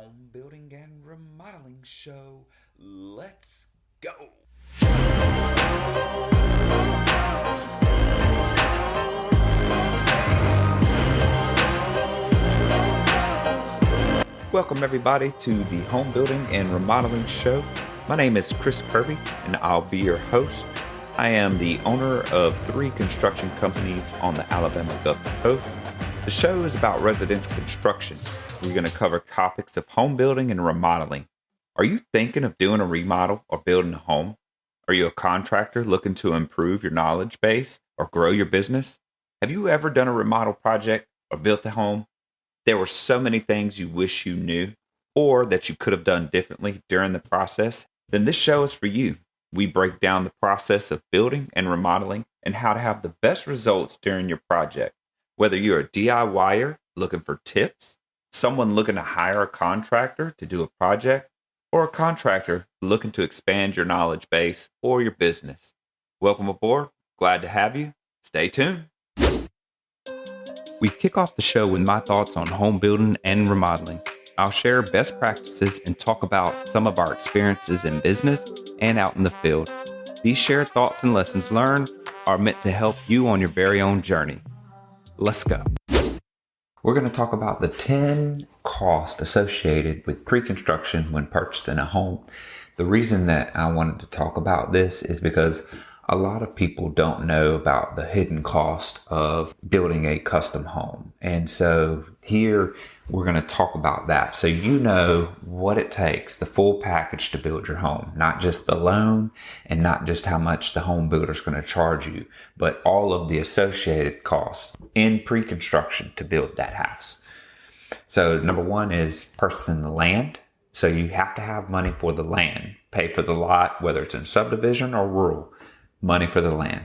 home building and remodeling show. Let's go. Welcome everybody to the home building and remodeling show. My name is Chris Kirby and I'll be your host. I am the owner of 3 construction companies on the Alabama Gulf Coast. The show is about residential construction. We're going to cover topics of home building and remodeling. Are you thinking of doing a remodel or building a home? Are you a contractor looking to improve your knowledge base or grow your business? Have you ever done a remodel project or built a home? There were so many things you wish you knew or that you could have done differently during the process. Then this show is for you. We break down the process of building and remodeling and how to have the best results during your project. Whether you're a DIYer looking for tips, someone looking to hire a contractor to do a project, or a contractor looking to expand your knowledge base or your business. Welcome aboard. Glad to have you. Stay tuned. We kick off the show with my thoughts on home building and remodeling. I'll share best practices and talk about some of our experiences in business and out in the field. These shared thoughts and lessons learned are meant to help you on your very own journey. Let's go. We're going to talk about the 10 costs associated with pre-construction when purchasing a home. The reason that I wanted to talk about this is because a lot of people don't know about the hidden cost of building a custom home. And so here we're going to talk about that. So you know what it takes, the full package to build your home, not just the loan and not just how much the home builder is going to charge you, but all of the associated costs in pre-construction to build that house. So number one is purchasing the land. So you have to have money for the land, pay for the lot, whether it's in subdivision or rural. Money for the land.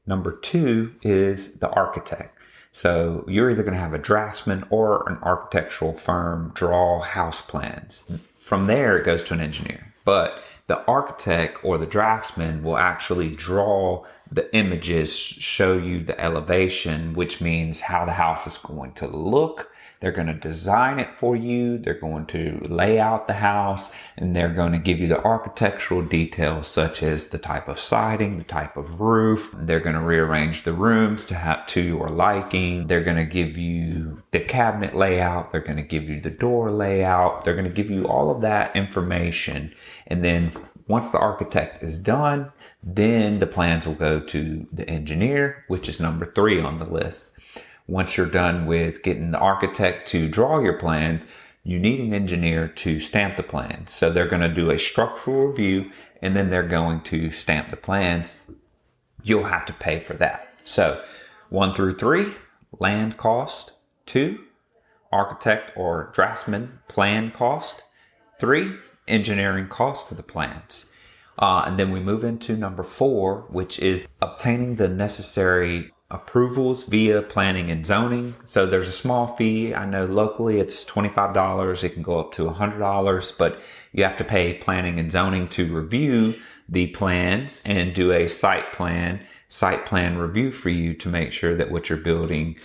Number 2 is the architect. So you're either going to have a draftsman or an architectural firm draw house plans. From there, it goes to an engineer. But the architect or the draftsman will actually draw the images, show you the elevation, which means how the house is going to look. They're going to design it for you. They're going to lay out the house, and they're going to give you the architectural details such as the type of siding, the type of roof. They're going to rearrange the rooms to your liking. They're going to give you the cabinet layout. They're going to give you the door layout. They're going to give you all of that information. And then once the architect is done, then the plans will go to the engineer, which is number 3 on the list. Once you're done with getting the architect to draw your plans, you need an engineer to stamp the plans. So they're going to do a structural review and then they're going to stamp the plans. You'll have to pay for that. So 1 through 3, land cost. 2, architect or draftsman plan cost. 3, engineering cost for the plans. And then we move into number 4, which is obtaining the necessary approvals via planning and zoning. So there's a small fee. I know locally it's $25. It can go up to $100, but you have to pay planning and zoning to review the plans and do a site plan review for you to make sure that what you're building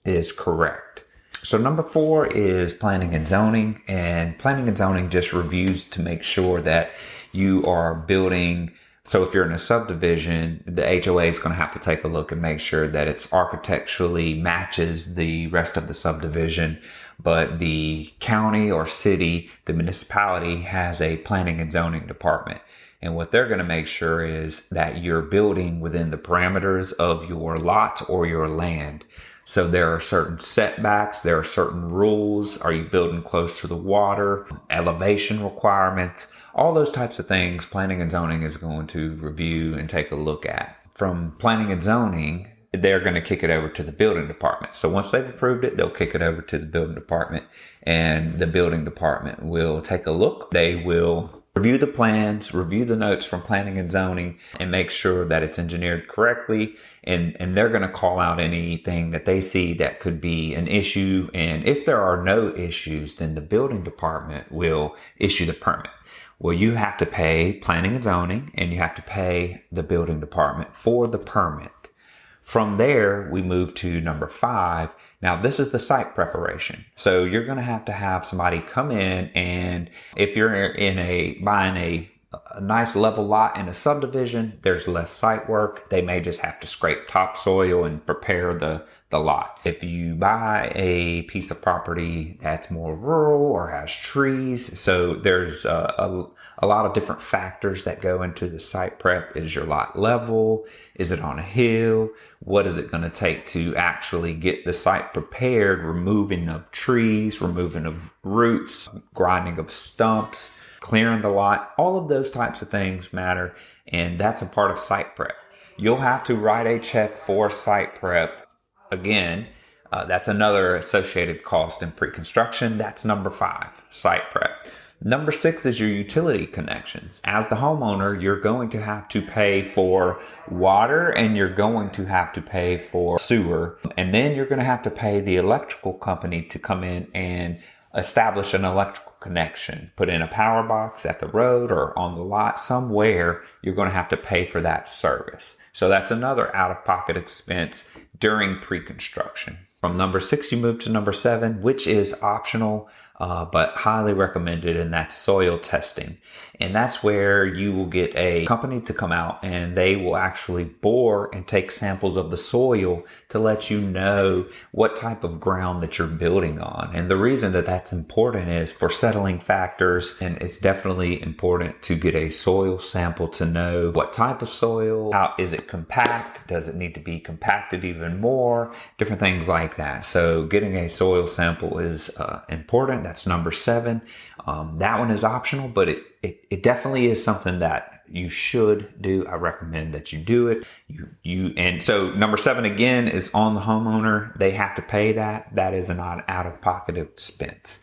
is correct. So number 4 is planning and zoning, and planning and zoning just reviews to make sure that you are building. So if you're in a subdivision, the HOA is going to have to take a look and make sure that it's architecturally matches the rest of the subdivision. But the county or city, the municipality has a planning and zoning department. And what they're going to make sure is that you're building within the parameters of your lot or your land. So there are certain setbacks, there are certain rules. Are you building close to the water? Elevation requirements, all those types of things planning and zoning is going to review and take a look at. From planning and zoning, they're going to kick it over to the building department. So once they've approved it, they'll kick it over to the building department, and the building department will take a look. They will review the plans, review the notes from planning and zoning, and make sure that it's engineered correctly. And they're going to call out anything that they see that could be an issue. And if there are no issues, then the building department will issue the permit. Well, you have to pay planning and zoning, and you have to pay the building department for the permit. From there, we move to number 5, Now, this is the site preparation. So you're going to have somebody come in, and if you're buying a nice level lot in a subdivision, there's less site work. They may just have to scrape topsoil and prepare the lot. If you buy a piece of property that's more rural or has trees, so there's a lot of different factors that go into the site prep. Is your lot level? Is it on a hill? What is it going to take to actually get the site prepared? Removing of trees, removing of roots, grinding of stumps, clearing the lot. All of those types of things matter, and that's a part of site prep. You'll have to write a check for site prep. Again, that's another associated cost in pre-construction. That's number 5, site prep. Number 6 is your utility connections. As the homeowner, you're going to have to pay for water, and you're going to have to pay for sewer. And then you're going to have to pay the electrical company to come in and establish an electrical connection. Put in a power box at the road or on the lot somewhere. You're going to have to pay for that service. So that's another out-of-pocket expense during pre-construction. From number 6, you move to number 7, which is optional, but highly recommended, and that's soil testing. And that's where you will get a company to come out, and they will actually bore and take samples of the soil to let you know what type of ground that you're building on. And the reason that that's important is for settling factors, and it's definitely important to get a soil sample to know what type of soil, how is it compact, does it need to be compacted even more, different things like that. So getting a soil sample is important. That's number 7. That one is optional, but it definitely is something that you should do. I recommend that you do it. And so number 7 again is on the homeowner. They have to pay that. That is an out-of-pocket expense.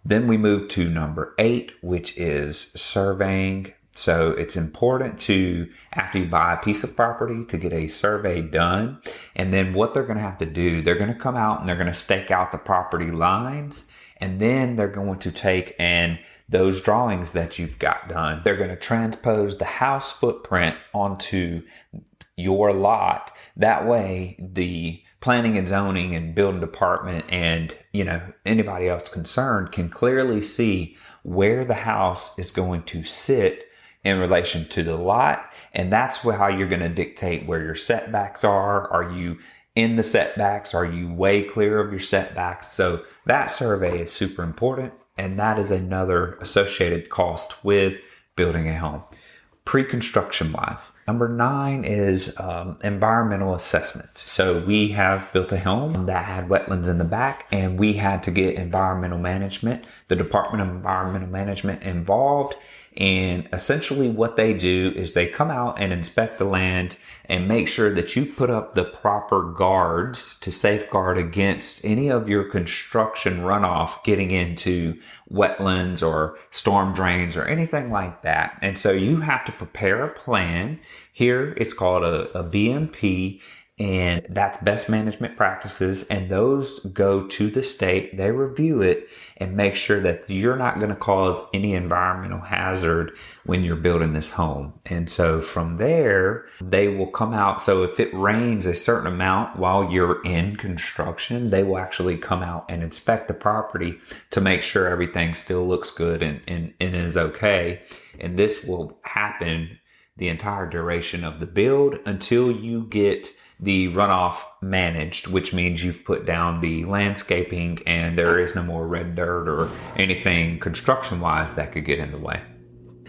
Then we move to number 8, which is surveying. So it's important to, after you buy a piece of property, to get a survey done. And then what they're going to have to do, they're going to come out and they're going to stake out the property lines. And then they're going to take and those drawings that you've got done, they're going to transpose the house footprint onto your lot. That way, the planning and zoning and building department and, anybody else concerned can clearly see where the house is going to sit in relation to the lot. And that's how you're going to dictate where your setbacks are. Are you in the setbacks? Are you way clear of your setbacks? So that survey is super important. And that is another associated cost with building a home. Pre-construction wise. Number 9 is environmental assessments. So we have built a home that had wetlands in the back, and we had to get environmental management, the Department of Environmental Management involved. And essentially what they do is they come out and inspect the land and make sure that you put up the proper guards to safeguard against any of your construction runoff getting into wetlands or storm drains or anything like that. And so you have to prepare a plan. Here it's called a BMP, and that's best management practices. And those go to the state. They review it and make sure that you're not going to cause any environmental hazard when you're building this home. And so from there, they will come out. So if it rains a certain amount while you're in construction, they will actually come out and inspect the property to make sure everything still looks good and is okay. And this will happen the entire duration of the build until you get the runoff managed, which means you've put down the landscaping and there is no more red dirt or anything construction wise that could get in the way.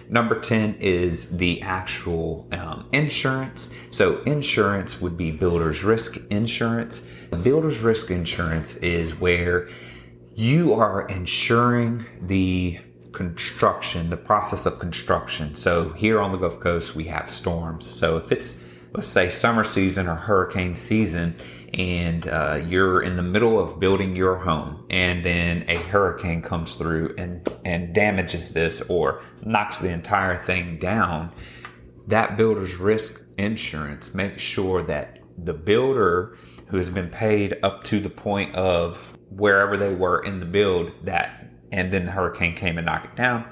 Number 10 is the actual insurance. So insurance would be builder's risk insurance. Builder's risk insurance is where you are insuring the construction, the process of construction. So here on the Gulf Coast, we have storms. So if it's, let's say, summer season or hurricane season, and you're in the middle of building your home, and then a hurricane comes through and damages this or knocks the entire thing down, that builder's risk insurance makes sure that the builder who has been paid up to the point of wherever they were in the build, that and then the hurricane came and knocked it down,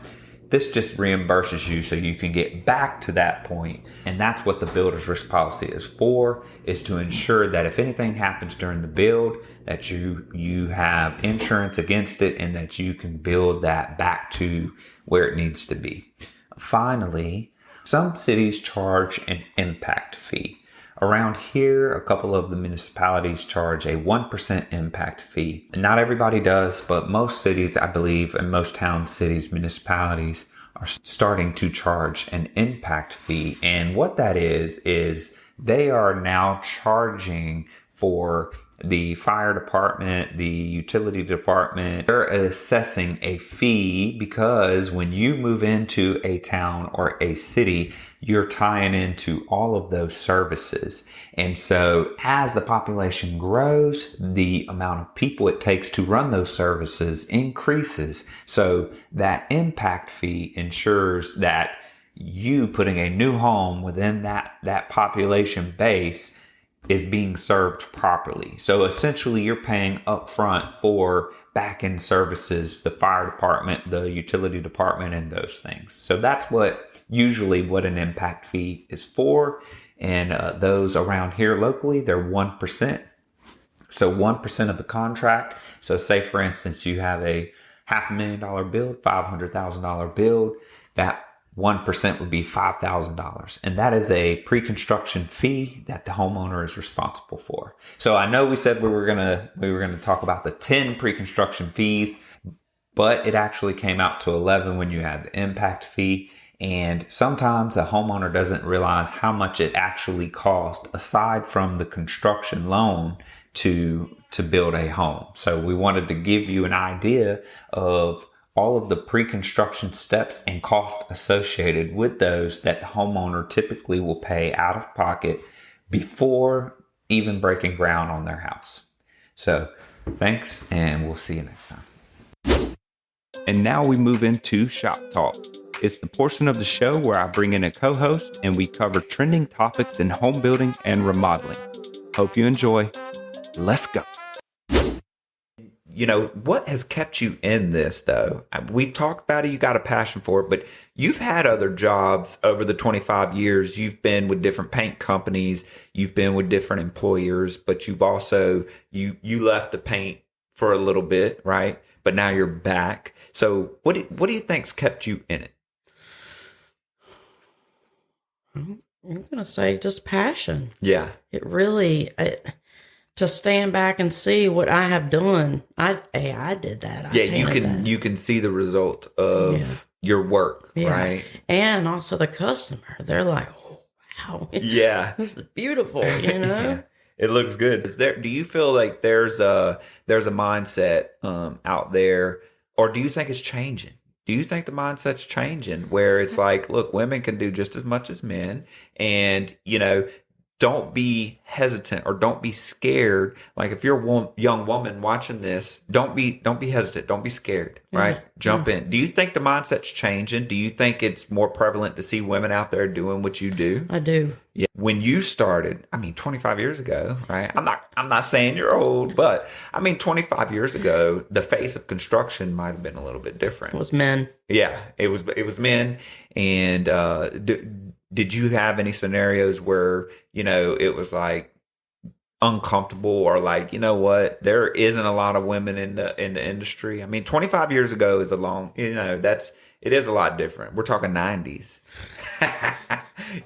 This just reimburses you so you can get back to that point. And that's what the builder's risk policy is for, is to ensure that if anything happens during the build, that you have insurance against it and that you can build that back to where it needs to be. Finally, some cities charge an impact fee. Around here, a couple of the municipalities charge a 1% impact fee. Not everybody does, but most cities, I believe, and most town cities, municipalities are starting to charge an impact fee. And what that is they are now charging for the fire department, the utility department. They're assessing a fee because when you move into a town or a city, you're tying into all of those services. And so as the population grows, the amount of people it takes to run those services increases. So that impact fee ensures that you putting a new home within that population base is being served properly. So essentially you're paying upfront for back-end services, the fire department, the utility department, and those things. So that's usually what an impact fee is for. And those around here locally, they're 1%. So 1% of the contract. So say for instance, you have a $500,000 build, $500,000 build, that 1% would be $5,000. And that is a pre-construction fee that the homeowner is responsible for. So I know we said we were gonna talk about the 10 pre-construction fees, but it actually came out to 11 when you had the impact fee. And sometimes a homeowner doesn't realize how much it actually costs aside from the construction loan to build a home. So we wanted to give you an idea of all of the pre-construction steps and costs associated with those that the homeowner typically will pay out of pocket before even breaking ground on their house. So thanks, and we'll see you next time. And now we move into Shop Talk. It's the portion of the show where I bring in a co-host and we cover trending topics in home building and remodeling. Hope you enjoy. Let's go. You know, what has kept you in this, though? We've talked about it. You got a passion for it, but you've had other jobs over the 25 years. You've been with different paint companies. You've been with different employers, but you've also, you left the paint for a little bit, right? But now you're back. So what do you think's kept you in it? I'm going to say just passion. Yeah. It really... to stand back and see what I have done. I did that. You can see the result of your work, right? And also the customer. They're like, oh, wow. Yeah. This is beautiful, you know? Yeah. It looks good. Do you feel like there's a mindset out there, or do you think it's changing? Do you think the mindset's changing where it's like, look, women can do just as much as men, and, you know, don't be hesitant or don't be scared. Like if you're a young woman watching this, don't be hesitant. Don't be scared, right? Yeah. Jump in. Do you think the mindset's changing? Do you think it's more prevalent to see women out there doing what you do? I do. Yeah. When you started, 25 years ago, right? I'm not saying you're old, but 25 years ago, the face of construction might have been a little bit different. It was men. Yeah, it was men. And did you have any scenarios where, you know, it was like uncomfortable or like, you know what, there isn't a lot of women in the industry? 25 years ago is it is a lot different. We're talking 90s,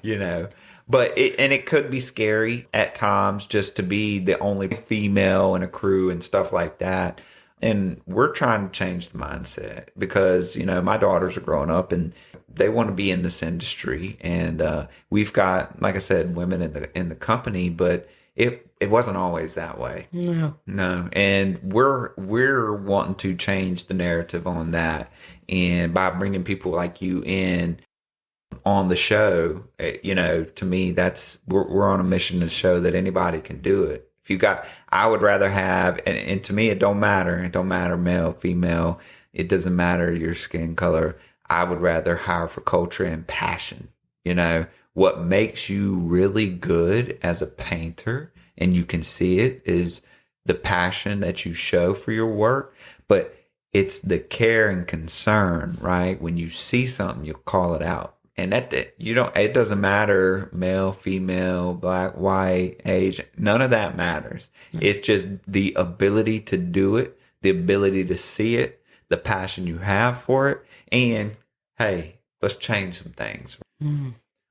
you know, but it could be scary at times just to be the only female in a crew and stuff like that. And we're trying to change the mindset because, you know, my daughters are growing up and they want to be in this industry. And we've got, like I said, women in the company, but it wasn't always that way. No. And we're wanting to change the narrative on that. And by bringing people like you in on the show, you know, to me, we're on a mission to show that anybody can do it. I would rather have, and to me, it don't matter. It don't matter male, female. It doesn't matter your skin color. I would rather hire for culture and passion. You know, what makes you really good as a painter, and you can see it, is the passion that you show for your work. But it's the care and concern, right? When you see something, you'll call it out. And it doesn't matter male, female, black, white, age, none of that matters. It's just the ability to do it, the ability to see it, the passion you have for it. And hey, let's change some things.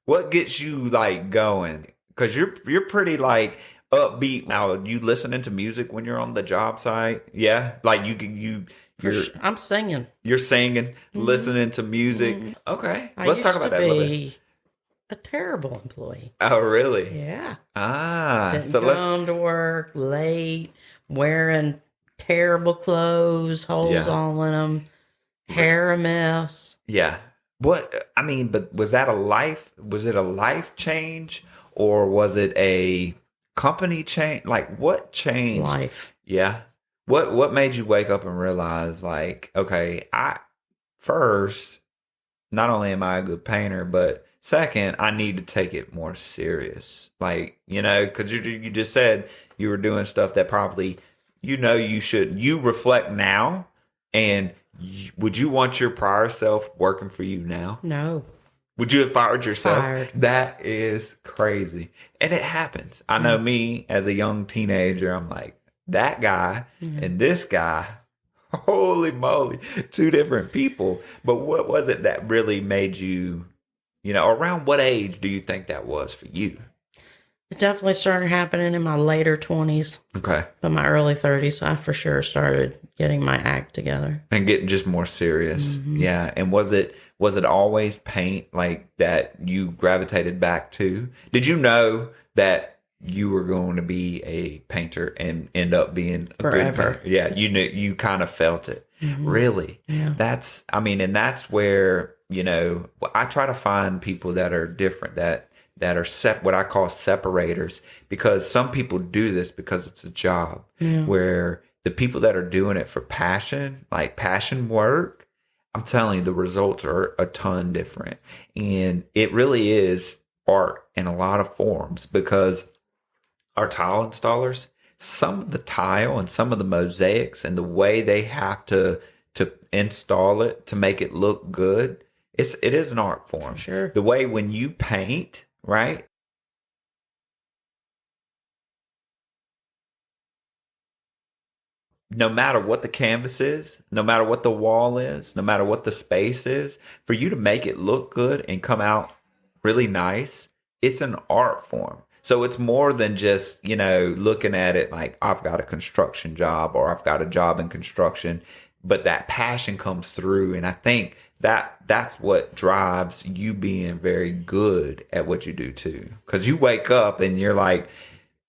What gets you like going? Cause you're pretty like upbeat. Now, you listening to music when you're on the job site? Yeah. Like I'm singing. You're singing, listening to music. Okay. Let's talk about that a little bit. A terrible employee. Oh, really? Yeah. Didn't come to work late, wearing terrible clothes, holes all in them, hair a mess. Yeah. But was it a life change or was it a company change? Like what changed? Life. Yeah. What made you wake up and realize like, okay, first, not only am I a good painter, but second, I need to take it more serious. Like, because you just said you were doing stuff that probably, you should. You reflect now, and would you want your prior self working for you now? No. Would you have fired yourself? Fired. That is crazy. And it happens. I know me as a young teenager, I'm like, that guy and this guy, holy moly, two different people. But what was it that really made you, around what age do you think that was for you? It definitely started happening in my later 20s. Okay. But my early 30s, I for sure started getting my act together. And getting just more serious. Yeah. And was it always paint like that you gravitated back to? Did you know that you were going to be a painter and end up being a good painter? Yeah, you kind of felt it. Really? Yeah. That's where, I try to find people that are different, that are what I call separators, because some people do this because it's a job, where the people that are doing it for passion, like passion work, I'm telling you, the results are a ton different. And it really is art in a lot of forms, because our tile installers, some of the tile and some of the mosaics and the way they have to install it to make it look good, it is an art form. Sure. The way when you paint, right? No matter what the canvas is, no matter what the wall is, no matter what the space is, for you to make it look good and come out really nice, it's an art form. So it's more than just, looking at it like I've got a construction job or I've got a job in construction, but that passion comes through. And I think that's what drives you being very good at what you do too. Because you wake up and you're like,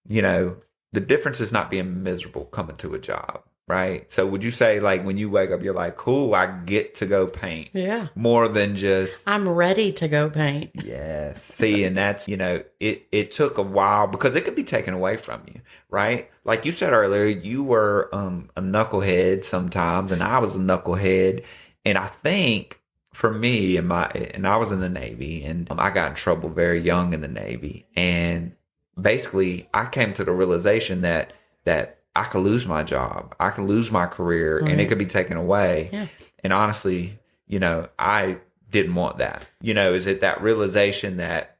the difference is not being miserable coming to a job. Right. So would you say like when you wake up, you're like, cool, I get to go paint. Yeah. More than just. I'm ready to go paint. Yes. See, and that's, it took a while because it could be taken away from you. Right. Like you said earlier, you were a knucklehead sometimes, and I was a knucklehead. And I think for me and I was in the Navy, and I got in trouble very young in the Navy. And basically I came to the realization that I could lose my job. I could lose my career, and it could be taken away. Yeah. And honestly, I didn't want that. Is it that realization that,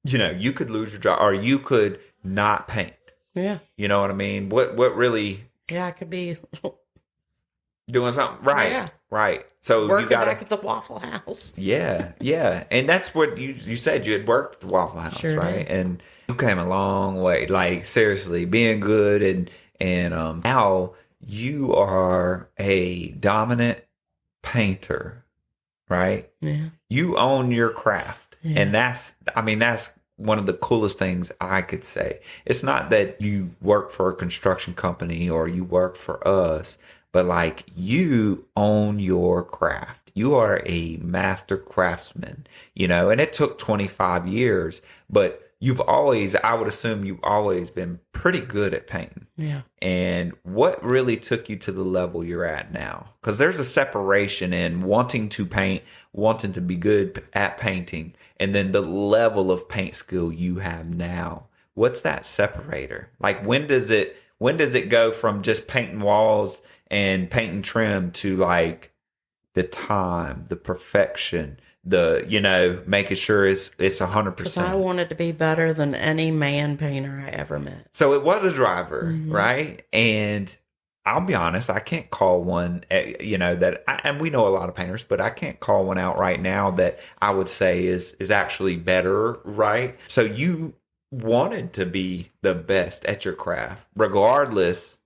you could lose your job or you could not paint? Yeah. You know what I mean? What really? Yeah, I could be doing something right. Yeah. Right. So working you got back at the Waffle House. Yeah. Yeah. And that's what you said. You had worked at the Waffle House, Sure right? did. And you came a long way, like seriously, being good, and now you are a dominant painter, right? Yeah. You own your craft, Yeah. and that's one of the coolest things I could say. It's not that you work for a construction company or you work for us, but like you own your craft. You are a master craftsman, and it took 25 years, but I would assume you've always been pretty good at painting. Yeah. And what really took you to the level you're at now? Because there's a separation in wanting to paint, wanting to be good at painting, and then the level of paint skill you have now. What's that separator? Like when does it go from just painting walls and paint and trim to like the time, the perfection, the, making sure it's 100%. Because I wanted to be better than any man painter I ever met. So it was a driver, right? And I'll be honest, I can't call one, and we know a lot of painters, but I can't call one out right now that I would say is actually better, right? So you wanted to be the best at your craft, regardless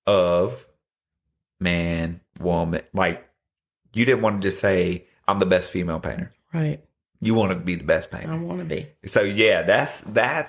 of man, woman. Like, you didn't want to just say, I'm the best female painter. Right. You want to be the best painter. I want to be. So yeah, that's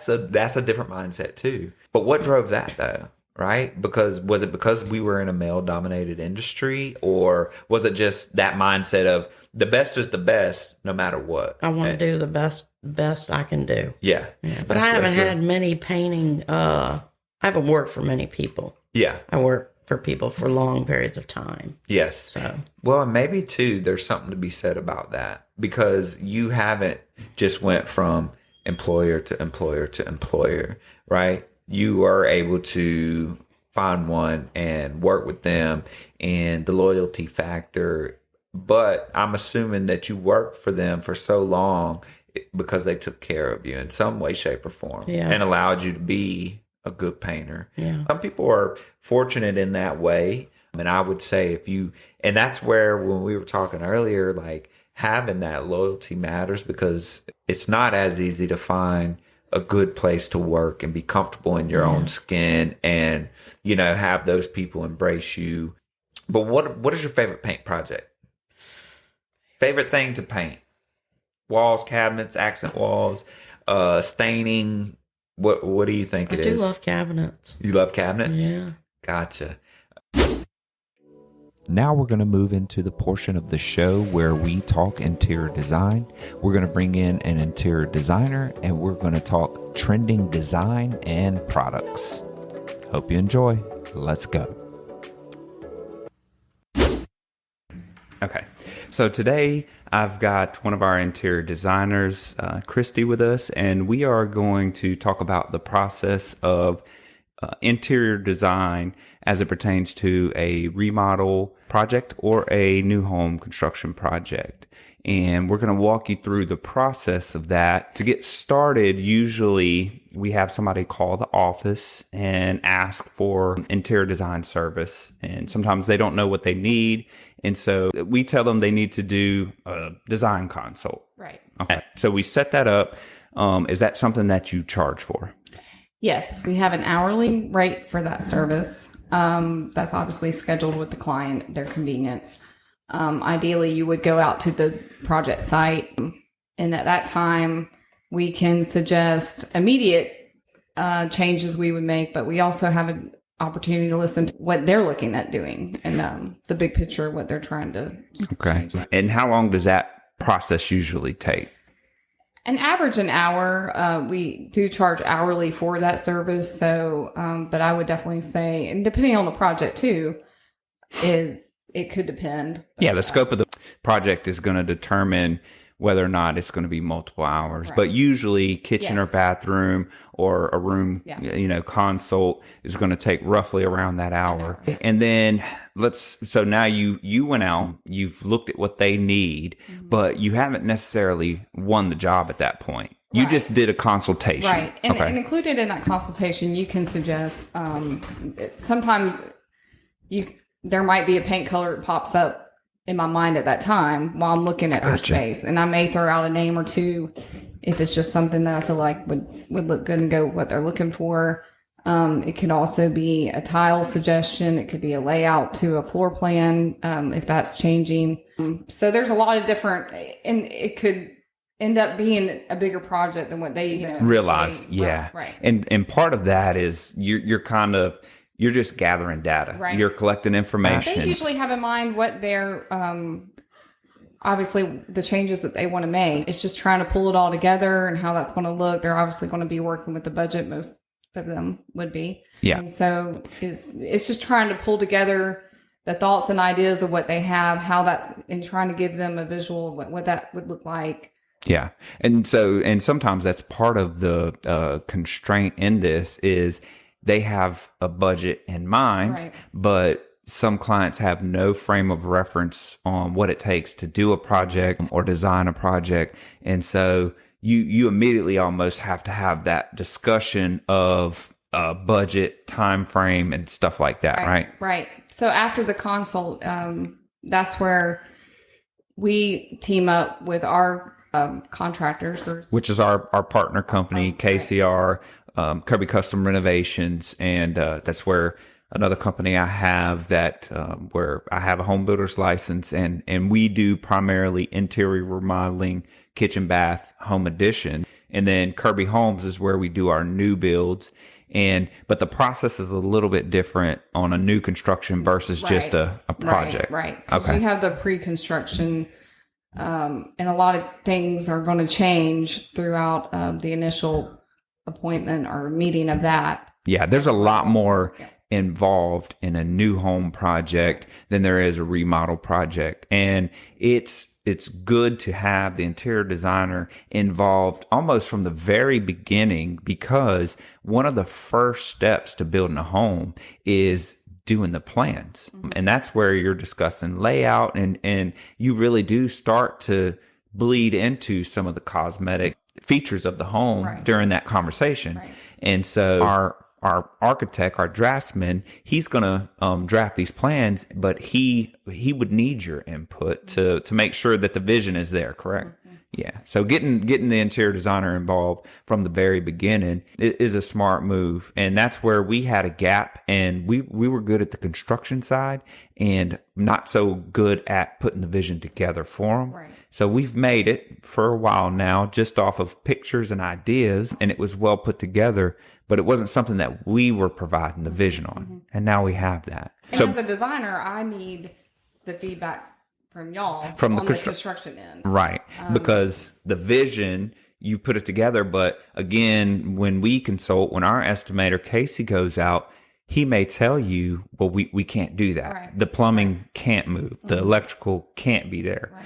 a different mindset too. But what drove that though? Right? Was it because we were in a male dominated industry, or was it just that mindset of the best is the best no matter what? I want to do the best I can do. Yeah. But I haven't had many painting, I haven't worked for many people. Yeah. I work for people for long periods of time. Yes. So, well, and maybe too, there's something to be said about that, because you haven't just went from employer to employer to employer, right? You are able to find one and work with them, and the loyalty factor. But I'm assuming that you worked for them for so long because they took care of you in some way, shape, or form, and allowed you to be a good painter. Yeah. Some people are fortunate in that way. And I would say and that's where, when we were talking earlier, like having that loyalty matters, because it's not as easy to find a good place to work and be comfortable in your own skin and, have those people embrace you. But what is your favorite paint project? Favorite thing to paint? Walls, cabinets, accent walls, staining. What do you think it is? I do love cabinets. You love cabinets? Yeah. Gotcha. Now we're going to move into the portion of the show where we talk interior design. We're going to bring in an interior designer, and we're going to talk trending design and products. Hope you enjoy. Let's go. Okay, so today I've got one of our interior designers, Christy, with us, and we are going to talk about the process of interior design as it pertains to a remodel project or a new home construction project. And we're going to walk you through the process of that. To get started, usually we have somebody call the office and ask for interior design service. And sometimes they don't know what they need. And so we tell them they need to do a design consult. Right. Okay. So we set that up. Is that something that you charge for? Yes, we have an hourly rate for that service. That's obviously scheduled with the client, their convenience. Ideally, you would go out to the project site, and at that time, we can suggest immediate changes we would make, but we also have an opportunity to listen to what they're looking at doing and the big picture, what they're trying to change. And how long does that process usually take? An average an hour. We do charge hourly for that service. So, but I would definitely say, and depending on the project too, it could depend. Yeah, the scope of the project is going to determine whether or not it's going to be multiple hours. Right. But usually kitchen or bathroom or a room, consult is going to take roughly around that hour. And then so now you went out, you've looked at what they need, but you haven't necessarily won the job at that point. You just did a consultation. Right. And, and included in that consultation, you can suggest, sometimes there might be a paint color that pops up in my mind at that time while I'm looking at their space. And I may throw out a name or two if it's just something that I feel like would look good and go what they're looking for. It could also be a tile suggestion. It could be a layout to a floor plan, if that's changing. So there's a lot of different, and it could end up being a bigger project than what they even realized. Yeah. Right. And part of that is you're just gathering data. Right. You're collecting information. They usually have in mind what their, obviously the changes that they want to make. It's just trying to pull it all together and how that's going to look. They're obviously going to be working with the budget. Most of them would be. Yeah. And so it's just trying to pull together the thoughts and ideas of what they have, how that's, and trying to give them a visual of what that would look like. Yeah. And sometimes that's part of the constraint in this is they have a budget in mind, but some clients have no frame of reference on what it takes to do a project or design a project. And so you immediately almost have to have that discussion of budget, time frame, and stuff like that, right? Right. So after the consult, that's where we team up with our contractors, which is our partner company, KCR, Kirby Custom Renovations, and that's where another company I have that where I have a home builder's license, and we do primarily interior remodeling, kitchen, bath, home addition, and then Kirby Homes is where we do our new builds. But the process is a little bit different on a new construction versus just a project. Right. Okay. You have the pre-construction, and a lot of things are going to change throughout the initial appointment or meeting of that. Yeah, there's a lot more involved in a new home project than there is a remodel project. And it's good to have the interior designer involved almost from the very beginning, because one of the first steps to building a home is doing the plans. And that's where you're discussing layout, and you really do start to bleed into some of the cosmetic features of the home during that conversation. And so our architect, our draftsman, he's going to draft these plans, but he would need your input to make sure that the vision is there, correct? Yeah. So getting the interior designer involved from the very beginning is a smart move. And that's where we had a gap, and we were good at the construction side and not so good at putting the vision together for them. Right. So we've made it for a while now just off of pictures and ideas, and it was well put together, but it wasn't something that we were providing the vision on. And now we have that. And so as a designer, I need the feedback from y'all from the construction end. Right. Because the vision, you put it together. But again, when we consult, when our estimator, Casey, goes out, he may tell you, well, we can't do that. Right. The plumbing can't move. The electrical can't be there. Right.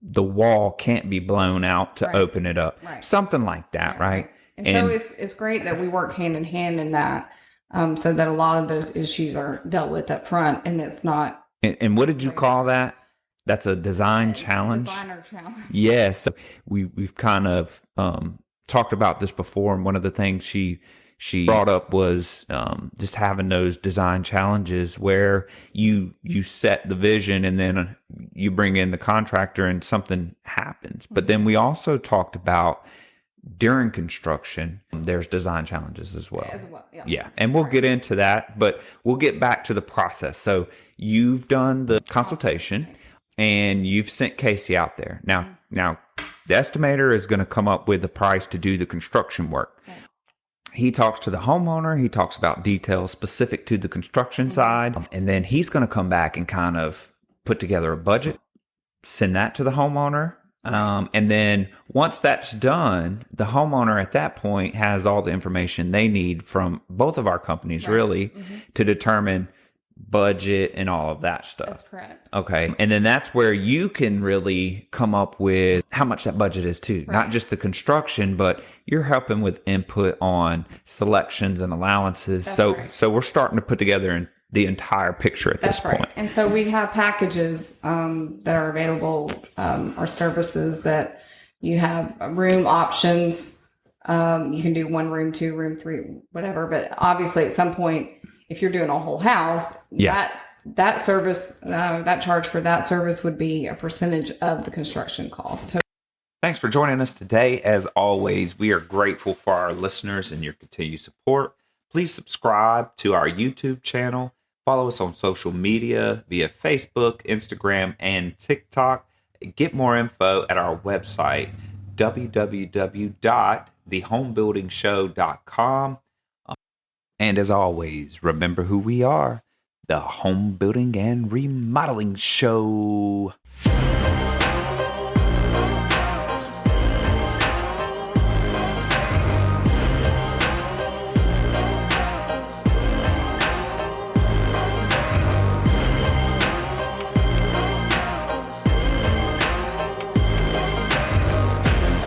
The wall can't be blown out to open it up. Right. Something like that, right? And so it's great that we work hand in hand in that, so that a lot of those issues are dealt with up front, and it's not. And what did you call that? That's a design challenge. Designer challenge. Yes, so we've kind of talked about this before, and one of the things she brought up was just having those design challenges where you set the vision and then you bring in the contractor and something happens. But then we also talked about during construction, there's design challenges as well. Yeah. And we'll get into that, but we'll get back to the process. So you've done the consultation and you've sent Casey out there. Now the estimator is going to come up with the price to do the construction work. Okay. He talks to the homeowner. He talks about details specific to the construction side. And then he's going to come back and kind of put together a budget, send that to the homeowner. And then once that's done, the homeowner at that point has all the information they need from both of our companies, really, to determine budget and all of that stuff. That's correct. Okay. And then that's where you can really come up with how much that budget is too. Not just the construction, but you're helping with input on selections and allowances. So we're starting to put together the entire picture at this point. And so we have packages that are available, or services that you have room options. You can do 1 room, 2 room, 3, whatever. But obviously at some point, if you're doing a whole house, that service, that charge for that service would be a percentage of the construction cost. Thanks for joining us today. As always, we are grateful for our listeners and your continued support. Please subscribe to our YouTube channel. Follow us on social media via Facebook, Instagram, and TikTok. Get more info at our website, www.thehomebuildingshow.com. And as always, remember who we are, the Home Building and Remodeling Show.